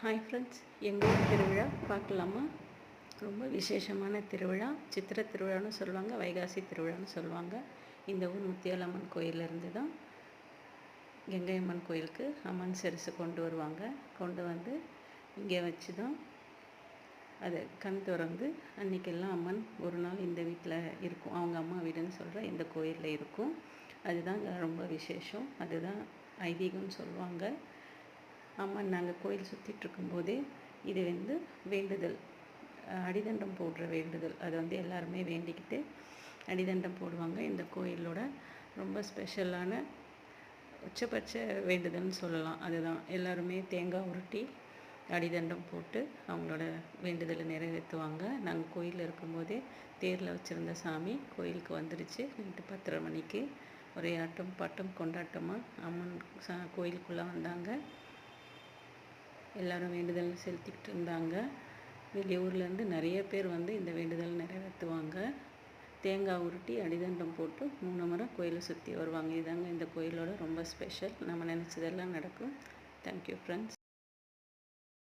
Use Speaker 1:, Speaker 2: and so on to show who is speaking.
Speaker 1: Hi friends, எங்கள் ஊர் திருவிழா பார்க்கலாமா? ரொம்ப விசேஷமான திருவிழா. சித்திரை திருவிழான்னு சொல்லுவாங்க, வைகாசி திருவிழான்னு சொல்லுவாங்க. இந்த ஊர் முத்தியாலம்மன் கோயிலேருந்து தான் கங்கை அம்மன் கோயிலுக்கு அம்மன் சிறுசு கொண்டு வருவாங்க. கொண்டு வந்து இங்கே வச்சு தான் அது கண் திறந்து அன்றைக்கெல்லாம் அம்மன் ஒரு நாள் இந்த வீட்டில் இருக்கும். அவங்க அம்மா வீடுன்னு சொல்கிற இந்த கோயிலில் இருக்கும். அதுதான் ரொம்ப விசேஷம். அதுதான் ஐதீகம்னு சொல்லுவாங்க. அம்மன் நாங்கள் கோயில் சுற்றிட்டுருக்கும்போதே இது வேண்டுதல், அடிதண்டம் போடுற வேண்டுதல். அது எல்லாருமே வேண்டிக்கிட்டு அடிதண்டம் போடுவாங்க. இந்த கோயிலோட ரொம்ப ஸ்பெஷலான உச்சபட்ச வேண்டுதல்னு சொல்லலாம். அதுதான் எல்லாருமே தேங்காய் உருட்டி அடிதண்டம் போட்டு அவங்களோட வேண்டுதலை நிறைவேற்றுவாங்க. நாங்கள் கோயிலில் இருக்கும்போதே தேரில் வச்சுருந்த சாமி கோயிலுக்கு வந்துடுச்சு. நைட்டு 10:30 மணிக்கு ஒரே ஆட்டம் பாட்டம் கொண்டாட்டமாக அம்மன் கோயிலுக்குள்ளே வந்தாங்க. எல்லோரும் வேண்டுதல் செலுத்திக்கிட்டு இருந்தாங்க. வெளியூர்லேருந்து நிறைய பேர் இந்த வேண்டுதல் நிறைவேற்றுவாங்க. தேங்காய் உருட்டி அடிதண்டம் போட்டு 3 முறை கோயிலை சுற்றி வருவாங்க. இதாங்க இந்த கோயிலோட ரொம்ப ஸ்பெஷல். நம்ம நினச்சதெல்லாம் நடக்கும். Thank you friends.